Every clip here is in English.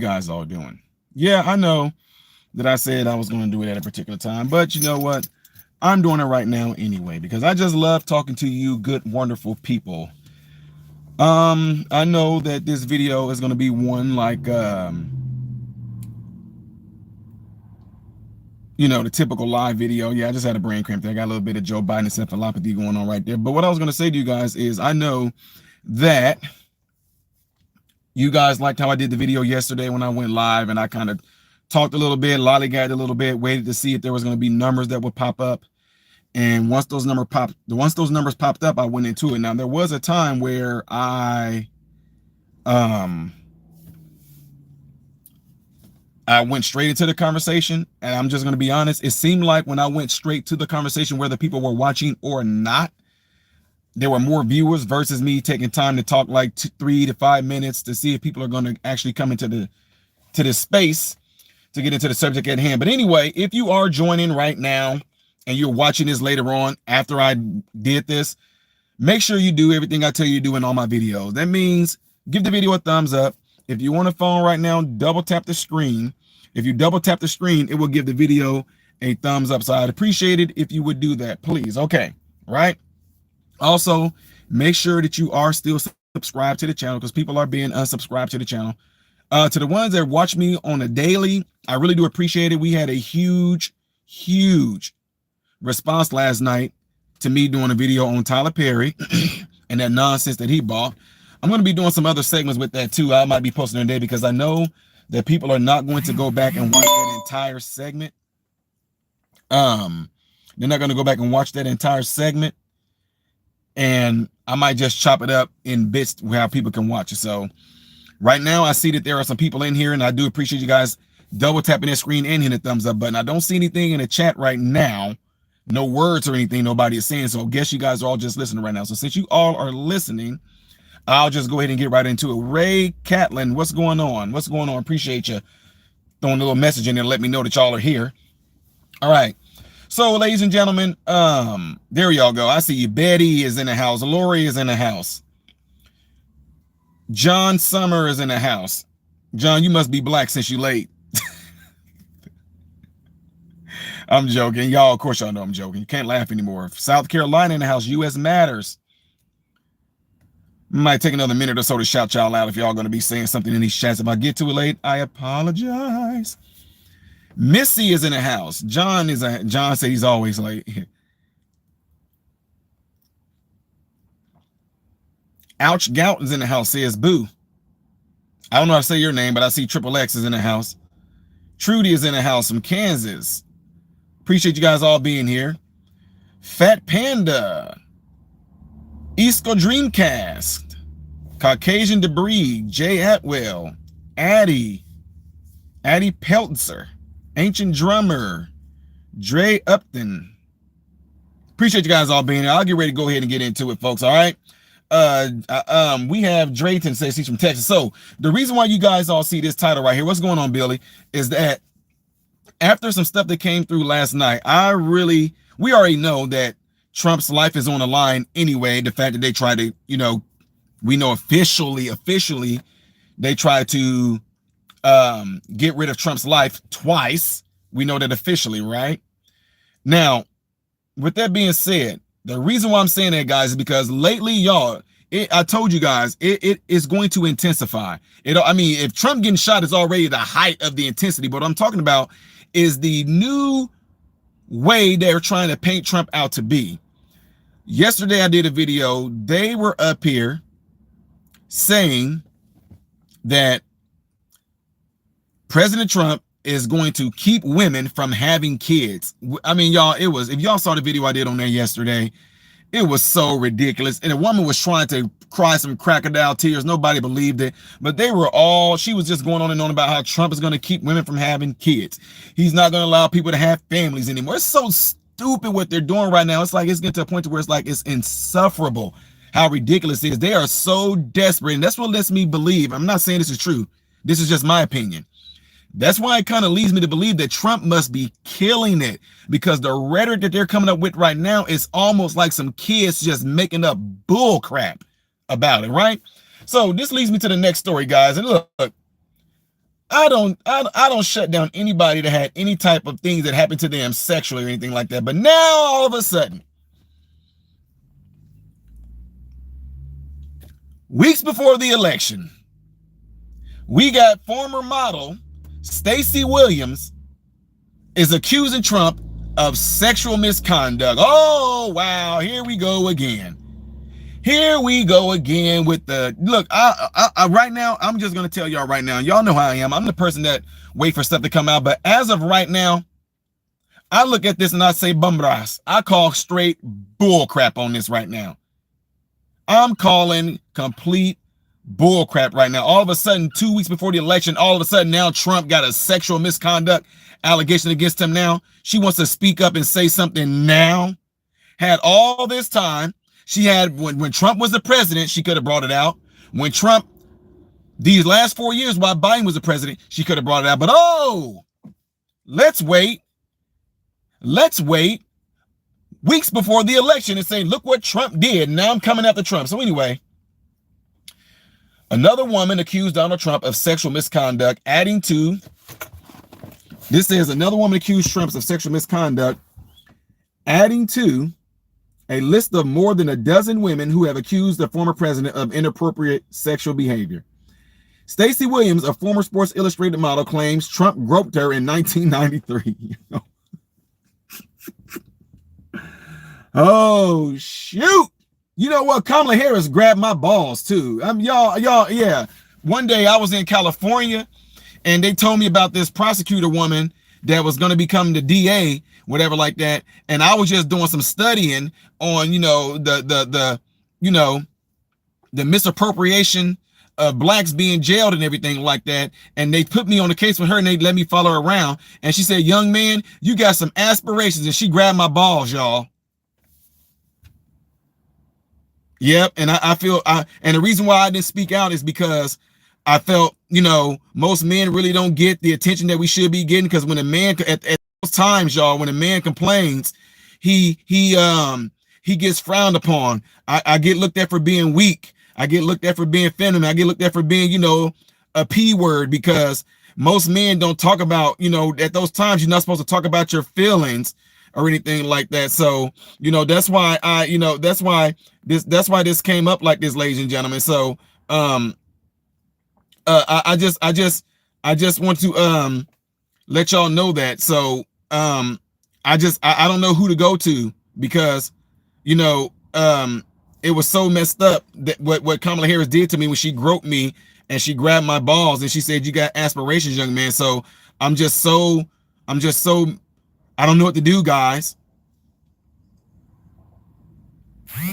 guys all doing? Yeah, I know that I said I was going to do it at a particular time, but you know what? I'm doing it right now anyway because I just love talking to you good, wonderful people. I know that this video is going to be one like the typical live video. Yeah, I just had a brain cramp there. I got a little bit of Joe Biden encephalopathy going on right there. But what I was going to say to you guys is I know that you guys liked how I did the video yesterday when I went live and I kind of talked a little bit, lollygagged a little bit, waited to see if there was going to be numbers that would pop up. And once those numbers popped up, I went into it. Now there was a time where I went straight into the conversation, and I'm just going to be honest. It seemed like when I went straight to the conversation, whether people were watching or not, there were more viewers versus me taking time to talk like 3 to 5 minutes to see if people are going to actually come into this space to get into the subject at hand. But anyway, if you are joining right now and you're watching this later on after I did this, make sure you do everything I tell you to do in all my videos. That means give the video a thumbs up. If you're on a phone right now, double tap the screen. If you double tap the screen, it will give the video a thumbs up. So I'd appreciate it if you would do that, please. Okay, right? Also, make sure that you are still subscribed to the channel because people are being unsubscribed to the channel. To the ones that watch me on a daily, I really do appreciate it. We had a huge response last night to me doing a video on Tyler Perry and that nonsense that he bought. I'm going to be doing some other segments with that too. I might be posting today because I know that people are not going to go back and watch that entire segment. They're not going to go back and watch that entire segment. And I might just chop it up in bits where people can watch it. So right now I see that there are some people in here and I do appreciate you guys double tapping that screen and hitting the thumbs up button. I don't see anything in the chat right now. No words or anything nobody is saying. So I guess you guys are all just listening right now. So since you all are listening, I'll just go ahead and get right into it. Ray Catlin, what's going on? What's going on? Appreciate you throwing a little message in there to let me know that y'all are here. All right. So, ladies and gentlemen, there y'all go. I see you. Betty is in the house. Lori is in the house. John Summer is in the house. John, you must be black since you late. I'm joking. Y'all, of course, y'all know I'm joking. You can't laugh anymore. South Carolina in the house. U.S. matters. Might take another minute or so to shout y'all out if y'all going to be saying something in these chats. If I get to it late, I apologize. Missy is in the house. John said he's always late. Ouch Gout is in the house, says Boo. I don't know how to say your name, but I see Triple X is in the house. Trudy is in the house from Kansas. Appreciate you guys all being here. Fat Panda. Eastco Dreamcast. Caucasian Debris. Jay Atwell. Addie Peltzer. Ancient Drummer, Dre Upton. Appreciate you guys all being here. I'll get ready to go ahead and get into it, folks. All right. We have Drayton says he's from Texas. So the reason why you guys all see this title right here, what's going on, Billy, is that after some stuff that came through last night, we already know that Trump's life is on the line anyway. The fact that they try to, we know officially, they try to get rid of Trump's life twice. We know that officially, right? Now, with that being said, the reason why I'm saying that, guys, is because lately, y'all, I told you guys, it is going to intensify. If Trump getting shot is already the height of the intensity, but what I'm talking about is the new way they're trying to paint Trump out to be. Yesterday, I did a video. They were up here saying that President Trump is going to keep women from having kids. I mean, y'all, if y'all saw the video I did on there yesterday, it was so ridiculous. And a woman was trying to cry some crocodile tears. Nobody believed it. But she was just going on and on about how Trump is going to keep women from having kids. He's not going to allow people to have families anymore. It's so stupid what they're doing right now. It's like it's getting to a point where it's insufferable how ridiculous it is. They are so desperate. And that's what lets me believe. I'm not saying this is true. This is just my opinion. That's why it kind of leads me to believe that Trump must be killing it, because the rhetoric that they're coming up with right now is almost like some kids just making up bull crap about it, right? So this leads me to the next story, guys. And look, I don't shut down anybody that had any type of things that happened to them sexually or anything like that. But now all of a sudden, weeks before the election, we got former model Stacey Williams is accusing Trump of sexual misconduct. Oh, wow. Here we go again. Here we go again with the look. I right now, I'm just going to tell y'all right now. Y'all know how I am. I'm the person that wait for stuff to come out. But as of right now, I look at this and I say, bumbras. I call straight bull crap on this right now. I'm calling complete bull crap right now. All of a sudden, 2 weeks before the election, all of a sudden now Trump got a sexual misconduct allegation against him now. She wants to speak up and say something now. Had all this time. She had, when Trump was the president, she could have brought it out. When Trump, these last 4 years while Biden was the president, she could have brought it out. But oh, let's wait. Let's wait weeks before the election and say, look what Trump did. Now I'm coming after Trump. So anyway, another woman accused Donald Trump of sexual misconduct, adding to, this says another woman accused Trump of sexual misconduct, adding to a list of more than a dozen women who have accused the former president of inappropriate sexual behavior. Stacey Williams, a former Sports Illustrated model, claims Trump groped her in 1993. Oh, shoot. You know what? Kamala Harris grabbed my balls too. Y'all, yeah. One day I was in California and they told me about this prosecutor woman that was going to become the DA, whatever like that. And I was just doing some studying on, the misappropriation of blacks being jailed and everything like that. And they put me on the case with her and they let me follow her around. And she said, young man, you got some aspirations. And she grabbed my balls, y'all. Yep. And I feel, and the reason why I didn't speak out is because I felt, most men really don't get the attention that we should be getting. Because when a man, at those times, y'all, when a man complains, he gets frowned upon. I get looked at for being weak. I get looked at for being feminine. I get looked at for being, a P word, because most men don't talk about, at those times, you're not supposed to talk about your feelings or anything like that. So, that's why that's why this came up like this, ladies and gentlemen. So, I just want to let y'all know that. So, I don't know who to go to, because, it was so messed up that what Kamala Harris did to me when she groped me and she grabbed my balls and she said, you got aspirations, young man. So I'm just so, I don't know what to do, guys.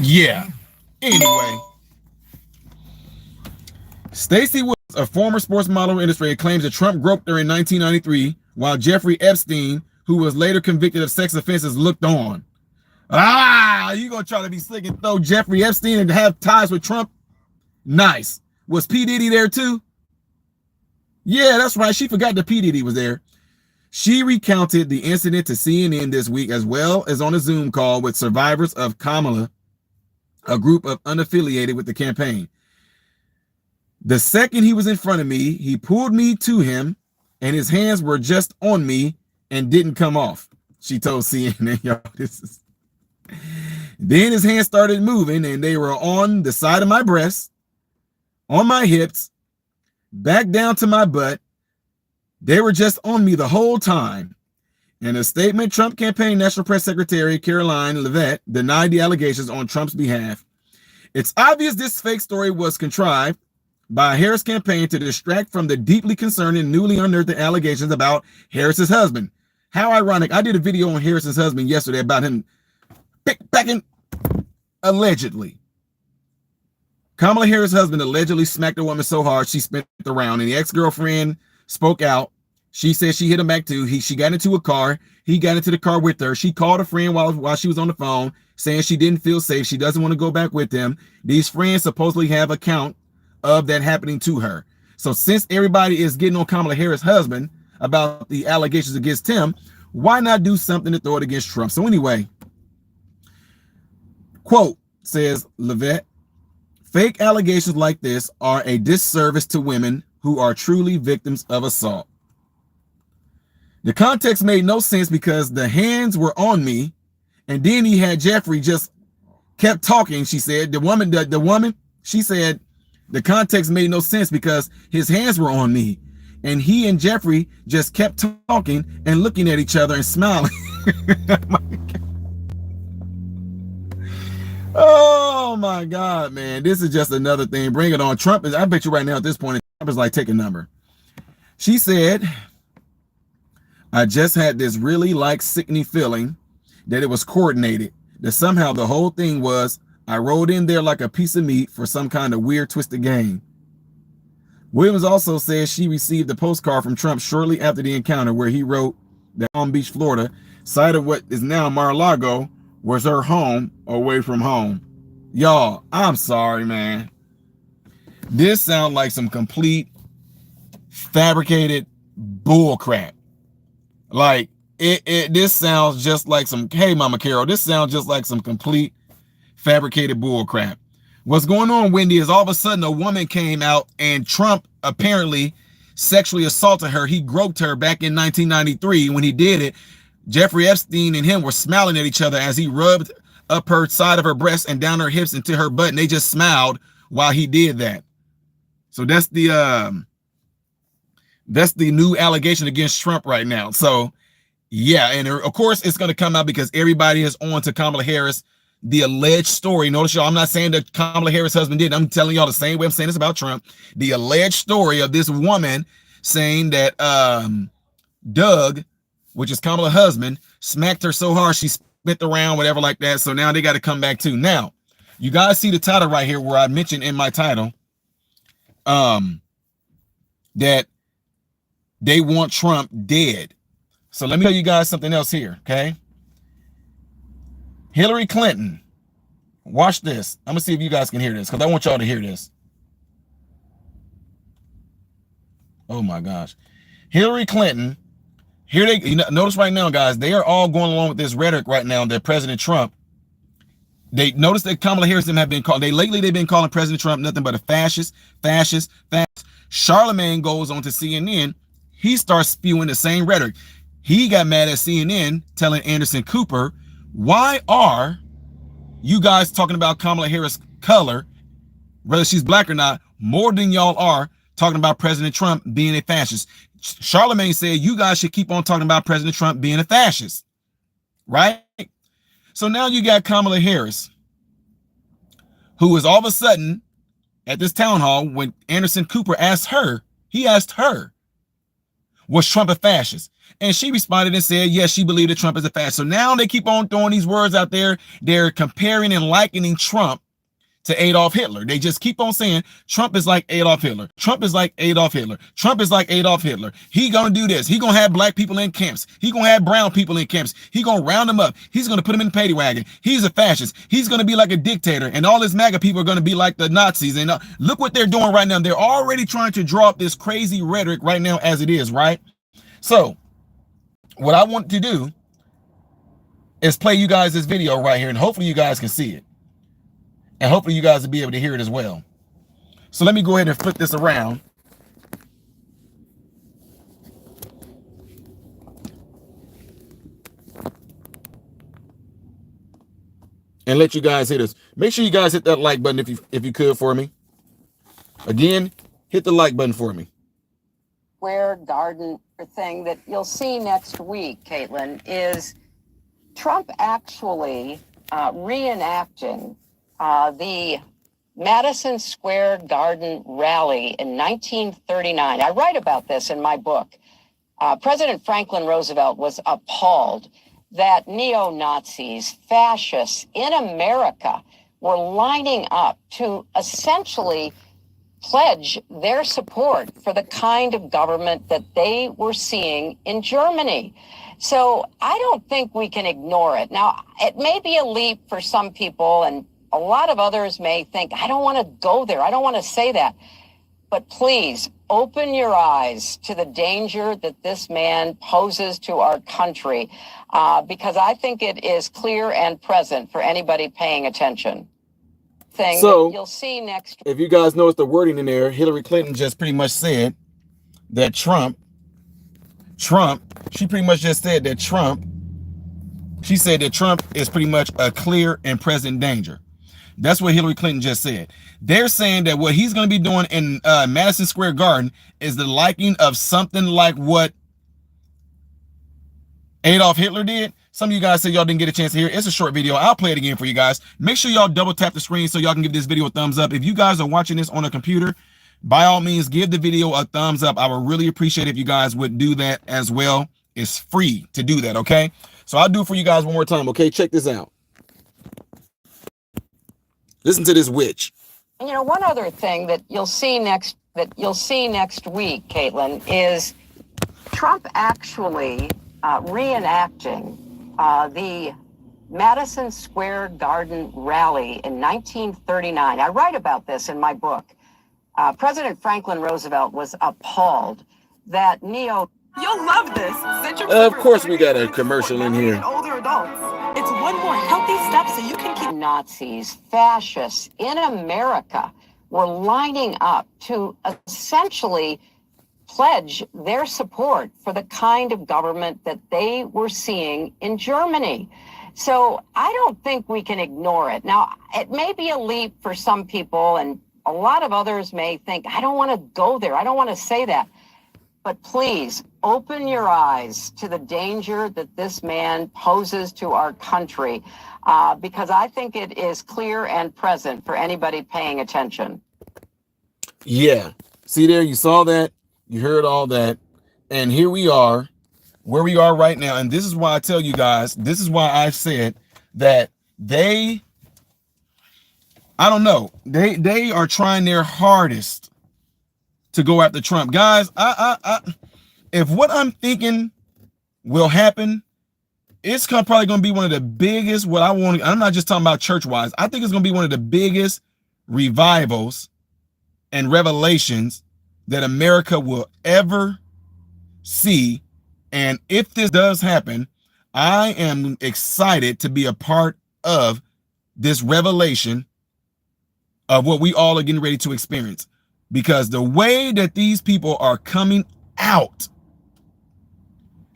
Yeah. Anyway, Stacey was a former sports model illustrator, claims that Trump groped her in 1993 while Jeffrey Epstein, who was later convicted of sex offenses, looked on. You gonna try to be slick and throw Jeffrey Epstein and have ties with Trump? Nice. Was P. Diddy there too? Yeah, that's right. She forgot that P. Diddy was there. She recounted the incident to CNN this week, as well as on a Zoom call with survivors of Kamala, a group of unaffiliated with the campaign. The second he was in front of me, he pulled me to him and his hands were just on me and didn't come off, she told CNN. Y'all, Then his hands started moving and they were on the side of my breast, on my hips, back down to my butt. They were just on me the whole time. In a statement, Trump campaign National Press Secretary Caroline Leavitt denied the allegations on Trump's behalf. It's obvious this fake story was contrived by Harris campaign to distract from the deeply concerning, newly unearthed allegations about Harris's husband. How ironic. I did a video on Harris's husband yesterday about him pickpacking, allegedly. Kamala Harris' husband allegedly smacked a woman so hard she spent the round, and the ex-girlfriend spoke out. She said she hit him back too. She got into a car. He got into the car with her. She called a friend while she was on the phone, saying she didn't feel safe. She doesn't want to go back with him. These friends supposedly have account of that happening to her. So since everybody is getting on Kamala Harris' husband about the allegations against him, why not do something to throw it against Trump? So anyway, quote, says Leavitt, fake allegations like this are a disservice to women who are truly victims of assault. The context made no sense because the hands were on me, and then he had Jeffrey just kept talking. She said, the woman, she said, the context made no sense because his hands were on me, and he and Jeffrey just kept talking and looking at each other and smiling. Oh my God, man. This is just another thing. Bring it on. Trump is, I bet you right now at this point, Trump is like, take a number. She said, I just had this really like sickening feeling that it was coordinated, that somehow the whole thing was, I rolled in there like a piece of meat for some kind of weird twisted game. Williams also says she received a postcard from Trump shortly after the encounter where he wrote that Palm Beach, Florida, site of what is now Mar-a-Lago, was her home away from home. Y'all, I'm sorry, man. This sounds like some complete fabricated bull crap. Like this sounds just like some, hey Mama Carol, this sounds just like some complete fabricated bull crap. What's going on, Wendy, is all of a sudden a woman came out and Trump apparently sexually assaulted her. He groped her back in 1993. When he did it, Jeffrey Epstein and him were smiling at each other as he rubbed up her side of her breast and down her hips into her butt, and they just smiled while he did that. So that's the new allegation against Trump right now. So yeah, and of course it's going to come out because everybody is on to Kamala Harris, the alleged story. Notice y'all, I'm not saying that Kamala Harris' husband did. I'm telling y'all the same way I'm saying this about Trump. The alleged story of this woman saying that Doug, which is Kamala's husband, smacked her so hard she spit around, whatever like that. So now they got to come back too. Now, you guys see the title right here where I mentioned in my title that they want Trump dead. So let me tell you guys something else here, okay? Hillary Clinton, watch this. I'm gonna see if you guys can hear this because I want y'all to hear this. Oh my gosh. Hillary Clinton, here they, you know, notice right now, guys, they are all going along with this rhetoric right now that President Trump, they notice that Kamala Harris have been called, they've been calling President Trump nothing but a fascist. Charlemagne goes on to CNN, he starts spewing the same rhetoric. He got mad at CNN telling Anderson Cooper, why are you guys talking about Kamala Harris' color, whether she's black or not, more than y'all are talking about President Trump being a fascist? Charlemagne said you guys should keep on talking about President Trump being a fascist, right? So now you got Kamala Harris, who is all of a sudden at this town hall when Anderson Cooper asked her, he asked her, was Trump a fascist? And she responded and said, yes, she believed that Trump is a fascist. So now they keep on throwing these words out there. They're comparing and likening Trump to Adolf Hitler. They just keep on saying Trump is like Adolf Hitler. Trump is like Adolf Hitler. Trump is like Adolf Hitler. He gonna do this. He gonna have black people in camps. He gonna have brown people in camps. He gonna round them up. He's gonna put them in the paddy wagon. He's a fascist. He's gonna be like a dictator. And all his MAGA people are gonna be like the Nazis. And look what they're doing right now. They're already trying to draw up this crazy rhetoric right now as it is, right? So what I want to do is play you guys this video right here, and hopefully you guys can see it. And hopefully you guys will be able to hear it as well. So let me go ahead and flip this around. And let you guys hear this. Make sure you guys hit that like button if you could for me. Again, hit the like button for me. Square garden thing that you'll see next week, Caitlin, is Trump actually reenacting the Madison Square Garden rally in 1939. I write about this in my book. President Franklin Roosevelt was appalled that neo-Nazis, fascists in America were lining up to essentially pledge their support for the kind of government that they were seeing in Germany. So I don't think we can ignore it. Now, it may be a leap for some people, and a lot of others may think, I don't want to go there. I don't want to say that. But please open your eyes to the danger that this man poses to our country, because I think it is clear and present for anybody paying attention. thing that you'll see next. If you guys notice the wording in there, Hillary Clinton just pretty much said that she pretty much just said that she said that Trump is pretty much a clear and present danger. That's what Hillary Clinton just said. They're saying that what he's going to be doing in Madison Square Garden is the liking of something like what Adolf Hitler did. Some of you guys said y'all didn't get a chance to hear it. It's a short video. I'll play it again for you guys. Make sure y'all double tap the screen so y'all can give this video a thumbs up. If you guys are watching this on a computer, by all means, give the video a thumbs up. I would really appreciate if you guys would do that as well. It's free to do that, okay? So I'll do it for you guys one more time, okay? Check this out. Listen to this witch. And you know, one other thing that you'll see next week, Caitlin, is Trump actually reenacting the Madison Square Garden rally in 1939. I write about this in my book. President Franklin Roosevelt was appalled that You'll love this. Of course, we got a commercial in here. Older adults. It's one more healthy step so you can keep. Nazis, fascists in America were lining up to essentially pledge their support for the kind of government that they were seeing in Germany. So I don't think we can ignore it. Now, it may be a leap for some people, and a lot of others may think, I don't want to go there. I don't want to say that. But please open your eyes to the danger that this man poses to our country, because I think it is clear and present for anybody paying attention. Yeah. See there, you saw that, you heard all that, and here we are, where we are right now. And this is why I tell you guys, this is why I said that I don't know, they are trying their hardest to go after Trump. Guys, if what I'm thinking will happen, it's probably going to be one of the biggest, I'm not just talking about church-wise, I think it's going to be one of the biggest revivals and revelations that America will ever see. And if this does happen, I am excited to be a part of this revelation of what we all are getting ready to experience. Because the way that these people are coming out,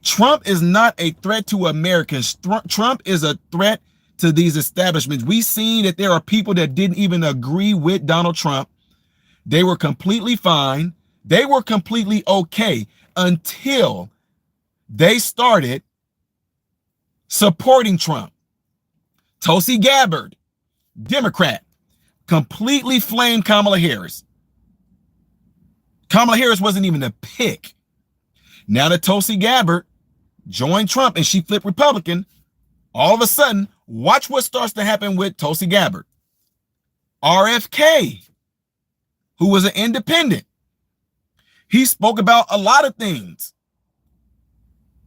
Trump is not a threat to Americans. Trump is a threat to these establishments. We've seen that there are people that didn't even agree with Donald Trump. They were completely fine. They were completely okay until they started supporting Trump. Tulsi Gabbard, Democrat, completely flamed Kamala Harris. Kamala Harris wasn't even a pick. Now that Tulsi Gabbard joined Trump and she flipped Republican, all of a sudden, watch what starts to happen with Tulsi Gabbard. RFK, who was an independent, he spoke about a lot of things,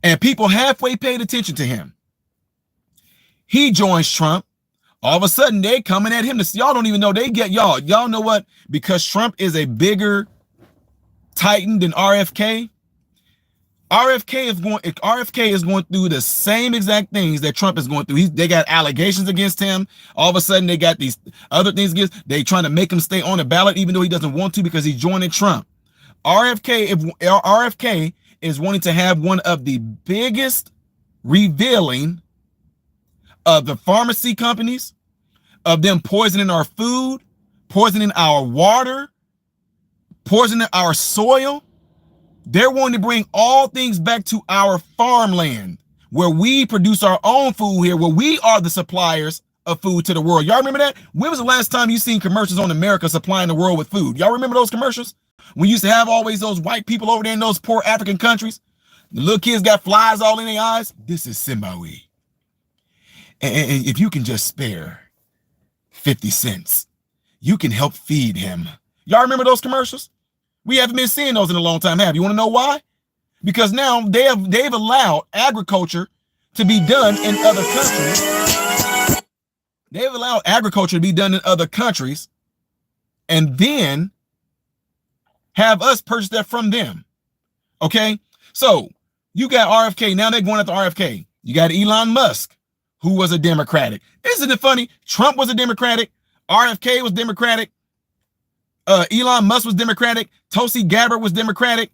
and people halfway paid attention to him. He joins Trump. All of a sudden, they coming at him. Y'all don't even know they get y'all. Y'all know what? Because Trump is a bigger titan than RFK. RFK is going through the same exact things that Trump is going through. They got allegations against him. All of a sudden, they got these other things against. They trying to make him stay on the ballot, even though he doesn't want to because he's joining Trump. RFK is wanting to have one of the biggest revealing of the pharmacy companies, of them poisoning our food, poisoning our water, poisoning our soil. They're wanting to bring all things back to our farmland, where we produce our own food here, where we are the suppliers of food to the world. Y'all remember that? When was the last time you seen commercials on America supplying the world with food? Y'all remember those commercials? We used to have always those white people over there in those poor African countries. The little kids got flies all in their eyes. This is Zimbabwe. And if you can just spare 50 cents, you can help feed him. Y'all remember those commercials? We haven't been seeing those in a long time, have you? Want to know why? Because now they've allowed agriculture to be done in other countries. They've allowed agriculture to be done in other countries and then have us purchase that from them. Okay? So you got RFK. Now they're going after RFK. You got Elon Musk, who was a Democratic. Isn't it funny? Trump was a Democratic. RFK was Democratic. Elon Musk was Democratic. Tulsi Gabbard was Democratic.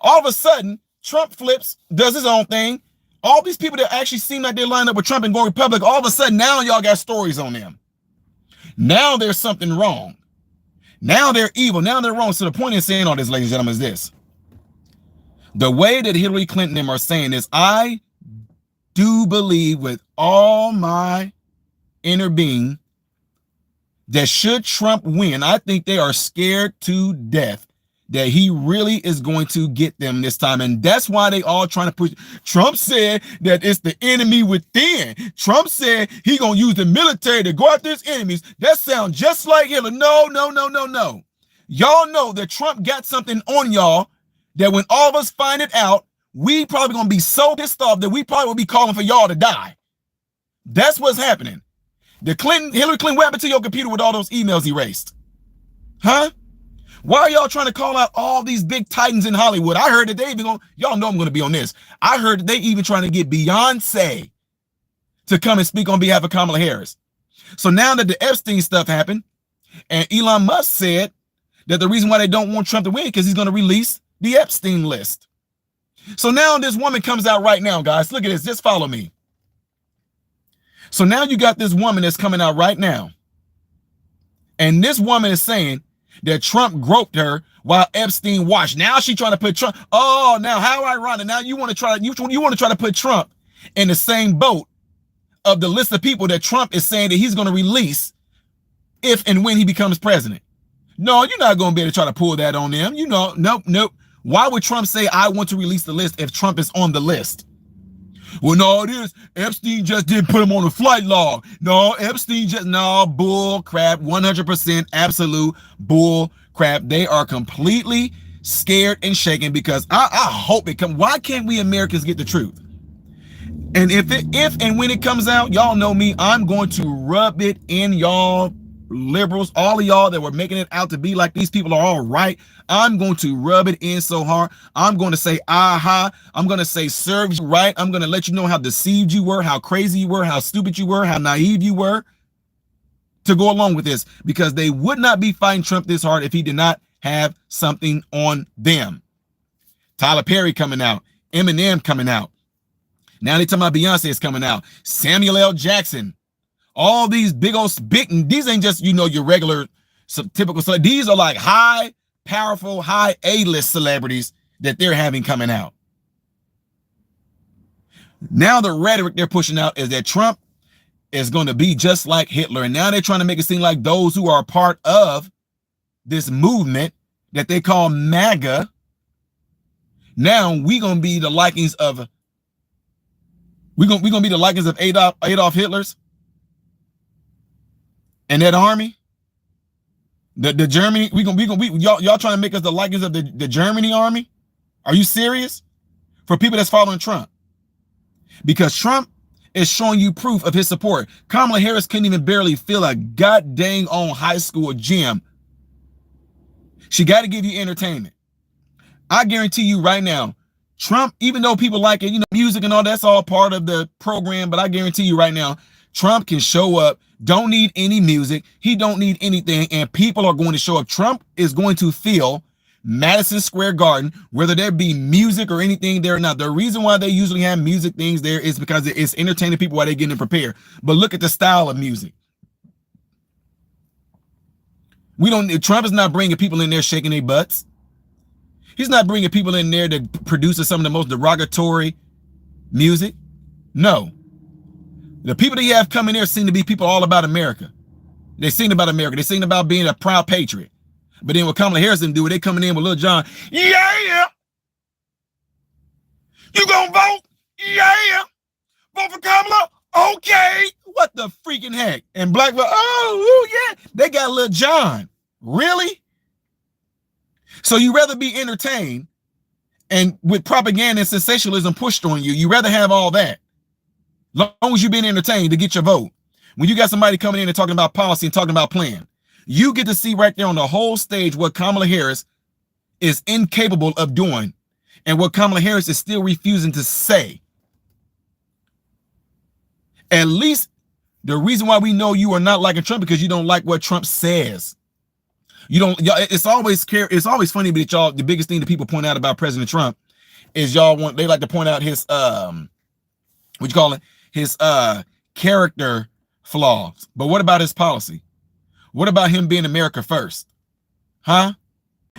All of a sudden, Trump flips, does his own thing. All these people that actually seem like they're lined up with Trump and going Republican, all of a sudden now y'all got stories on them. Now there's something wrong. Now they're evil. Now they're wrong. So the point in saying all this, ladies and gentlemen, is this. The way that Hillary Clinton and them are saying this, I do believe with all my inner being that should Trump win, I think they are scared to death that he really is going to get them this time. And that's why they all trying to push. Trump said that it's the enemy within. Trump said he going to use the military to go after his enemies. That sounds just like Hitler. No. Y'all know that Trump got something on y'all that when all of us find it out, we probably going to be so pissed off that we probably will be calling for y'all to die. That's what's happening. Hillary Clinton, what happened to your computer with all those emails erased? Huh? Why are y'all trying to call out all these big titans in Hollywood? I heard that they even y'all know I'm going to be on this. I heard that they even trying to get Beyonce to come and speak on behalf of Kamala Harris. So now that the Epstein stuff happened, and Elon Musk said that the reason why they don't want Trump to win because he's going to release the Epstein list. So now this woman comes out right now, guys. Look at this. Just follow me. So now you got this woman that's coming out right now. And this woman is saying that Trump groped her while Epstein watched. Now she's trying to put Trump. Oh, now how ironic. Now you want to try to put Trump in the same boat of the list of people that Trump is saying that he's going to release if and when he becomes president. No, you're not going to be able to try to pull that on them. You know, nope. Why would Trump say I want to release the list if Trump is on the list? Well, no, it is. Epstein just didn't put him on the flight log. No, Epstein just, no, bull crap, 100% absolute bull crap. They are completely scared and shaken because I hope it comes. Why can't we Americans get the truth? And if and when it comes out, y'all know me, I'm going to rub it in y'all liberals, all of y'all that were making it out to be like these people are all right. I'm going to rub it in so hard. I'm going to say, aha. I'm going to say, serve you right. I'm going to let you know how deceived you were, how crazy you were, how stupid you were, how naive you were to go along with this, because they would not be fighting Trump this hard if he did not have something on them. Tyler Perry coming out, Eminem coming out. Now they talking about Beyonce is coming out, Samuel L. Jackson. All these big, these ain't just, your regular typical. So these are like high, powerful, high A-list celebrities that they're having coming out. Now the rhetoric they're pushing out is that Trump is going to be just like Hitler. And now they're trying to make it seem like those who are part of this movement that they call MAGA, now we're going to be the likings of, we're going to be the likings of Adolf Hitler's. And that army, the Germany, y'all trying to make us the likings of the Germany army? Are you serious? For people that's following Trump. Because Trump is showing you proof of his support. Kamala Harris couldn't even barely fill a goddamn on high school gym. She got to give you entertainment. I guarantee you right now, Trump, even though people like it, music and all that's all part of the program, but I guarantee you right now, Trump can show up, don't need any music, he don't need anything, and people are going to show up. Trump is going to fill Madison Square Garden, whether there be music or anything there or not. The reason why they usually have music things there is because it's entertaining people while they're getting prepared. But look at the style of music. Trump is not bringing people in there shaking their butts. He's not bringing people in there that produces some of the most derogatory music. No. The people that you have coming there seem to be people all about America. They sing about America. They sing about being a proud patriot. But then what Kamala Harris do, they coming in with Lil Jon. Yeah. You gonna vote? Yeah. Vote for Kamala? Okay. What the freaking heck? And black, oh yeah. They got Lil Jon. Really? So you rather be entertained and with propaganda and sensationalism pushed on you, you rather have all that. Long as you've been entertained to get your vote. When you got somebody coming in and talking about policy and talking about plan, you get to see right there on the whole stage what Kamala Harris is incapable of doing and what Kamala Harris is still refusing to say. At least The reason why we know you are not liking Trump because you don't like what Trump says. You don't. Y'all, it's always funny, but y'all, the biggest thing that people point out about President Trump is they like to point out his his character flaws. But what about his policy? What about him being America first? Huh?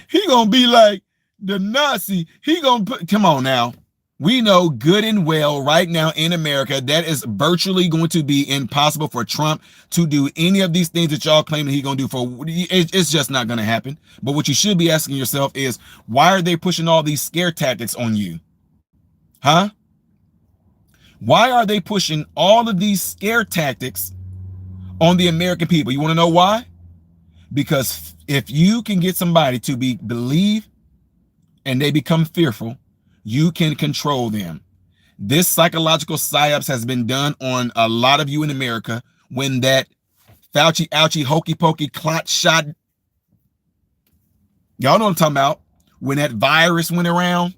He gonna be like the Nazi. He gonna come on now. We know good and well right now in America that is virtually going to be impossible for Trump to do any of these things that y'all claim that he's going to do. It's just not going to happen. But what you should be asking yourself is, why are they pushing all these scare tactics on you? Huh? Why are they pushing all of these scare tactics on the American people? You want to know why? Because if you can get somebody to believe and they become fearful, you can control them. This psychological psyops has been done on a lot of you in America when that Fauci, ouchie, hokey pokey, clot shot. Y'all know what I'm talking about. When that virus went around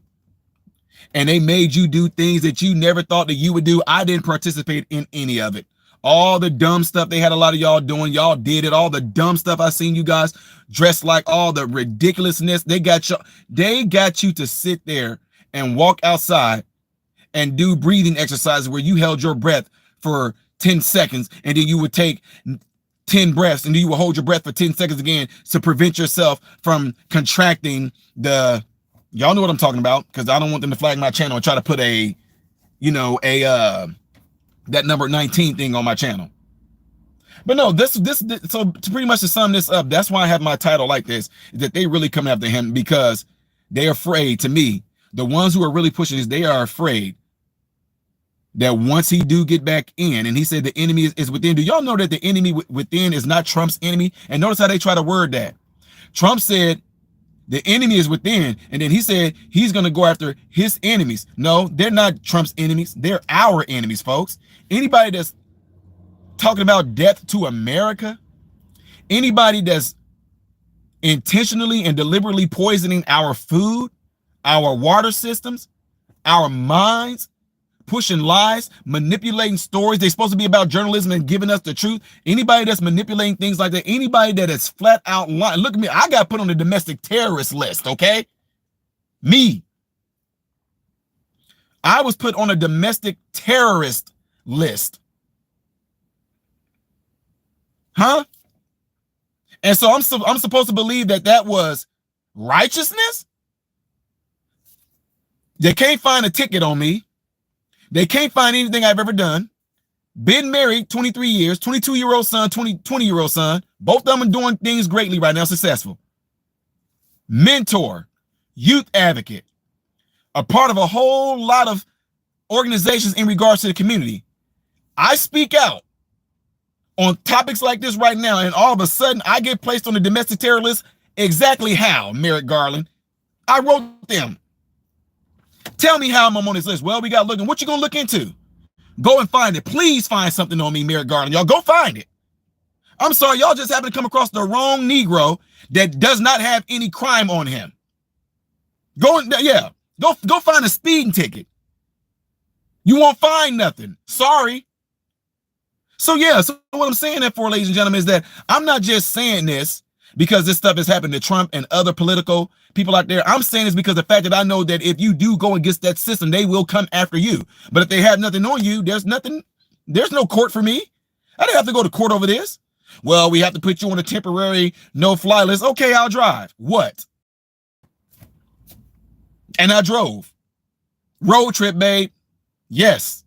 and they made you do things that you never thought that you would do. I didn't participate in any of it. All the dumb stuff they had a lot of y'all doing, y'all did it. All the dumb stuff I seen you guys dressed like, all the ridiculousness. They got you to sit there and walk outside and do breathing exercises where you held your breath for 10 seconds and then you would take 10 breaths and then you would hold your breath for 10 seconds again to prevent yourself from contracting y'all know what I'm talking about, because I don't want them to flag my channel and try to put that number 19 thing on my channel. But no, so to pretty much to sum this up, that's why I have my title like this, is that they really come after him because they're afraid. To me, the ones who are really pushing this, they are afraid that once he do get back in, and he said the enemy is within. Do y'all know that the enemy within is not Trump's enemy? And notice how they try to word that. Trump said the enemy is within, and then he said he's going to go after his enemies. No, they're not Trump's enemies. They're our enemies, folks. Anybody that's talking about death to America, anybody that's intentionally and deliberately poisoning our food, our water systems, our minds, pushing lies, manipulating stories. They're supposed to be about journalism and giving us the truth. Anybody that's manipulating things like that, anybody that is flat out lying. Look at me. I got put on the domestic terrorist list, okay? Me. I was put on a domestic terrorist list. Huh? And so I'm supposed to believe that was righteousness? They can't find a ticket on me. They can't find anything I've ever done. Been married 23 years, 22-year-old son, 20-year-old son. Both of them are doing things greatly right now, successful. Mentor, youth advocate, a part of a whole lot of organizations in regards to the community. I speak out on topics like this right now, and all of a sudden I get placed on the domestic terror list. Exactly how, Merrick Garland? I wrote them. Tell me how I'm on this list. Well, we got looking. What you gonna look into? Go and find it. Please find something on me, Merrick Garland. Y'all go find it. I'm sorry, y'all just happen to come across the wrong Negro that does not have any crime on him. Go find a speeding ticket. You won't find nothing. Sorry. So what I'm saying that for, ladies and gentlemen, is that I'm not just saying this because this stuff has happened to Trump and other political people out there. I'm saying this because the fact that I know that if you do go against that system, they will come after you. But if they have nothing on you, there's no court for me. I didn't have to go to court over this. Well, we have to put you on a temporary no-fly list. Okay, I'll drive. What? And I drove. Road trip, babe. Yes.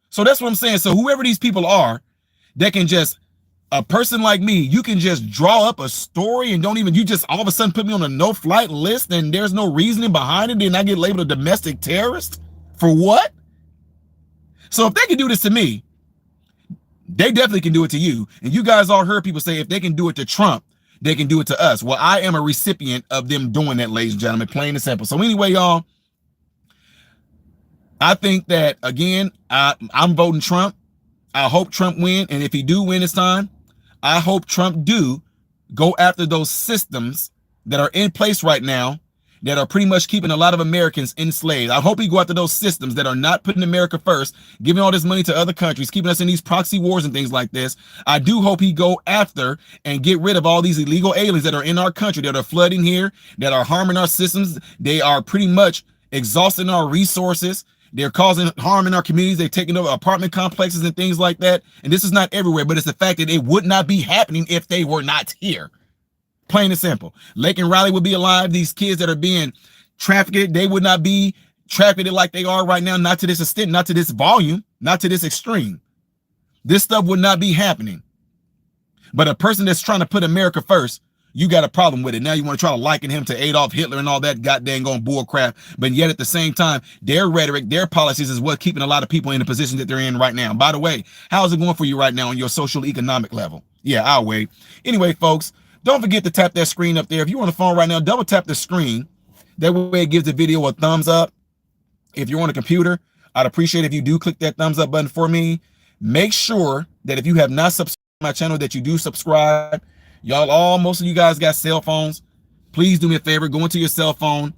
So that's what I'm saying. So whoever these people are, that can just, a person like me, you can just draw up a story and you just all of a sudden put me on a no-flight list and there's no reasoning behind it and I get labeled a domestic terrorist? For what? So if they can do this to me, they definitely can do it to you. And you guys all heard people say if they can do it to Trump, they can do it to us. Well, I am a recipient of them doing that, ladies and gentlemen, plain and simple. So anyway, y'all, I think that, again, I'm voting Trump. I hope Trump win. And if he do win this time, I hope Trump do go after those systems that are in place right now that are pretty much keeping a lot of Americans enslaved. I hope he go after those systems that are not putting America first, giving all this money to other countries, keeping us in these proxy wars and things like this. I do hope he go after and get rid of all these illegal aliens that are in our country, that are flooding here, that are harming our systems. They are pretty much exhausting our resources. They're causing harm in our communities. They're taking over apartment complexes and things like that. And this is not everywhere, but it's the fact that it would not be happening if they were not here. Plain and simple. Lake and Riley would be alive. These kids that are being trafficked, they would not be trafficked like they are right now. Not to this extent, not to this volume, not to this extreme. This stuff would not be happening. But a person that's trying to put America first, you got a problem with it. Now you want to try to liken him to Adolf Hitler and all that goddamn going bull crap. But yet at the same time, their rhetoric, their policies is what keeping a lot of people in the position that they're in right now. By the way, how's it going for you right now on your social economic level? Yeah, I'll wait. Anyway, folks, don't forget to tap that screen up there. If you're on the phone right now, double tap the screen. That way it gives the video a thumbs up. If you're on a computer, I'd appreciate if you do click that thumbs up button for me. Make sure that if you have not subscribed to my channel, that you do subscribe. Y'all, most of you guys got cell phones. Please do me a favor, go into your cell phone,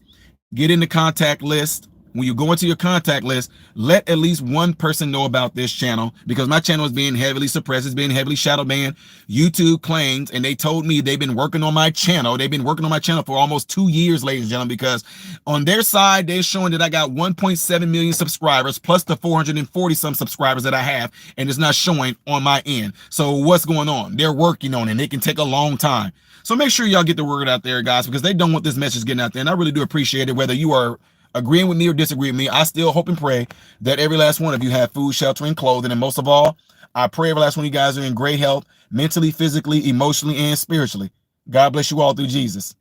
get in the contact list. When you go into your contact list, let at least one person know about this channel, because my channel is being heavily suppressed. It's being heavily shadow banned. YouTube claims, and they told me they've been working on my channel. They've been working on my channel for almost 2 years, ladies and gentlemen, because on their side, they're showing that I got 1.7 million subscribers plus the 440 some subscribers that I have, and it's not showing on my end. So what's going on? They're working on it, and it can take a long time. So make sure y'all get the word out there, guys, because they don't want this message getting out there. And I really do appreciate it, whether you are agreeing with me or disagreeing with me. I still hope and pray that every last one of you have food, shelter, and clothing. And most of all, I pray every last one of you guys are in great health, mentally, physically, emotionally, and spiritually. God bless you all through Jesus.